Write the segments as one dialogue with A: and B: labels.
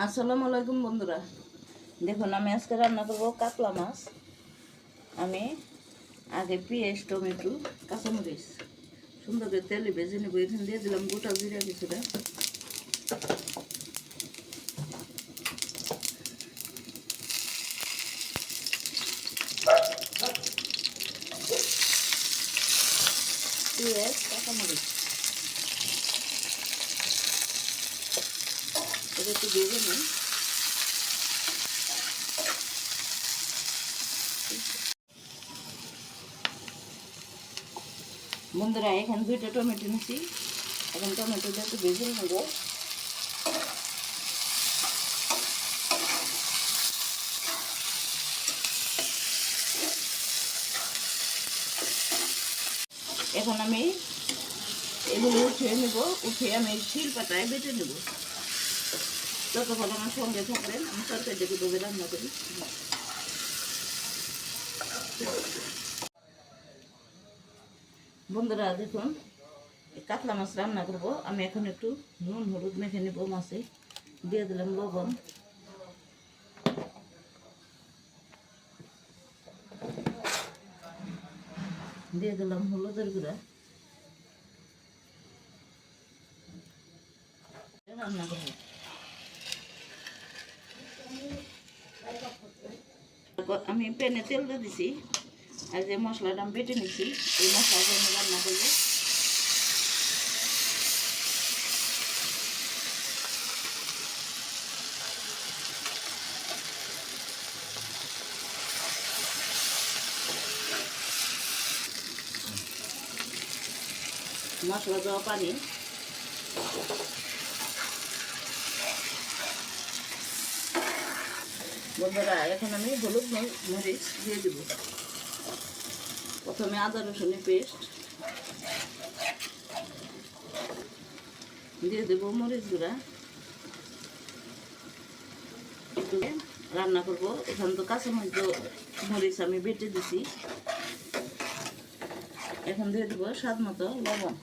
A: আসসালামু আলাইকুম বন্ধুরা, দেখুন আমি আজকে রান্না করব কাতলা মাছ। আমি আগে পেঁয়াজ, টমেটো, কাঁচামরিচ সুন্দর করে তেলে ভেজে নেব। এখানে দিয়ে দিলাম গোটা জিরা কিছুটা, পেঁয়াজ, কাঁচামরিচ এটা একটু ভেজে নিই। বন্ধুরা এখানে 2টা টমেটো নিচ্ছি, এখন টমেটোটা একটু ভেজে নেব। এখন আমি এগুলো উঠিয়ে নেব, উঠিয়ে আমি শিল পাতায় বেটে নেব। যতক্ষণ আমার সঙ্গে থাকবেন আমি তরকারিটা কীভাবে রান্না করি। বন্ধুরা দেখুন, কাতলা মাছ রান্না করব। আমি এখন একটু নুন হলুদ মেখে নেব মাছে, দিয়ে দিলাম লবণ, দিয়ে দিলাম হলুদের গুঁড়া, রান্না করব। আমি প্যানে তেল দিয়ে দিছি, আর যে মশলাটা আমি বেটে নিছি এই মশলাটা আমি রান্না করবো। মশলা দেওয়া পানি, বন্ধুরা এখন আমি হলুদ মরিচ দিয়ে দেব। প্রথমে আদা রসুনের পেস্ট দিয়ে দেবো, মরিচ গুঁড়া একটু রান্না করব। এখান তো কাঁচামরিচ মরিচ আমি বেটে দিছি। এখন দিয়ে দেবো স্বাদ মতো লবণ।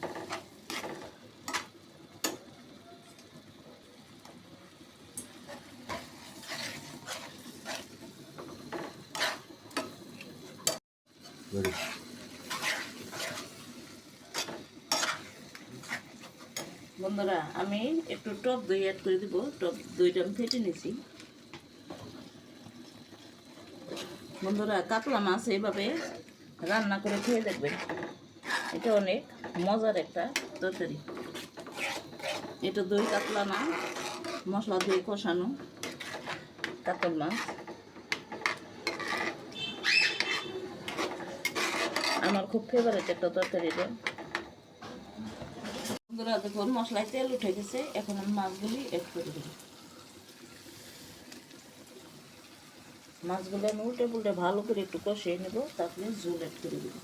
A: বন্ধুরা আমি একটু টক দই অ্যাড করে দেবো। টক দইটা আমি ফেটে নিয়েছি। বন্ধুরা কাতলা মাছ এইভাবে রান্না করে খেয়ে দেখবেন, এটা অনেক মজার একটা তরকারি। এটা দই কাতলা না, মশলা দই কষানো কাতল মাছ। আমার খুব ফেভারিট একটা তরকারি এটা। বন্ধুরা দেখুন মশলায় তেল উঠে গেছে, এখন আমি মাছগুলি অ্যাড করে দেব। মাছগুলো আমি উল্টে পুল্টে ভালো করে একটু কষিয়ে নেব, তারপরে ঝোল অ্যাড করে দেব।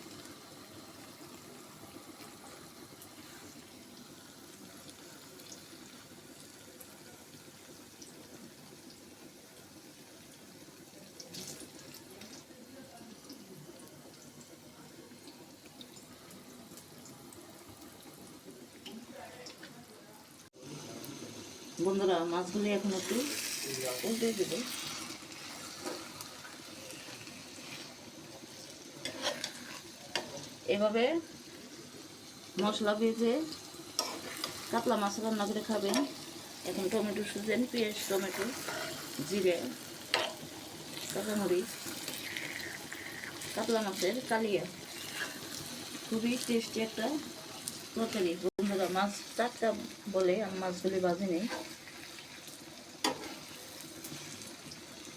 A: বন্ধুরা মাছগুলি এখন একটু উল্টে দেব। এভাবে মশলা ভেজে কাতলা মাছ রান্না করে খাবেন। এখন টমেটো সিজন, পেঁয়াজ, টমেটো, জিরে, কাঁচামরিচ, কাতলা মাছের কালিয়া, খুবই টেস্টি একটা তরকারি। বন্ধুরা মাছ টাটকা বলে আমি মাছগুলি ভাজি নেই।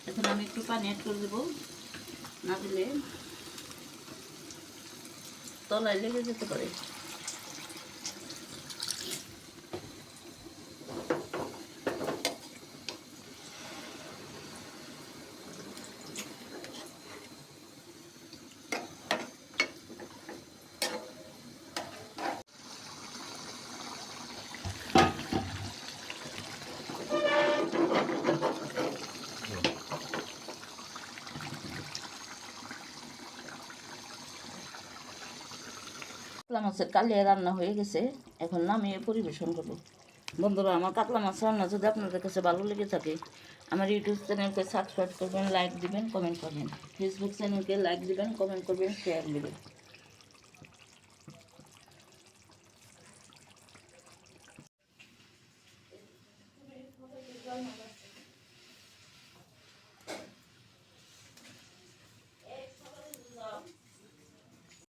A: এখন আমি একটু পানি অ্যাড করে দেবো, না দিলে তলায় লেগে যেতে পারে। কাতলা মাছের কালিয়া রান্না হয়ে গেছে, এখন নামিয়ে পরিবেশন করব। বন্ধুরা, আমার কাতলা মাছ রান্না যদি আপনাদের কাছে ভালো লেগে থাকে, আমার ইউটিউব চ্যানেলকে সাবস্ক্রাইব করবেন, লাইক দিবেন, কমেন্ট করবেন। ফেসবুক চ্যানেলকে লাইক দিবেন, কমেন্ট করবেন, শেয়ার দিবেন।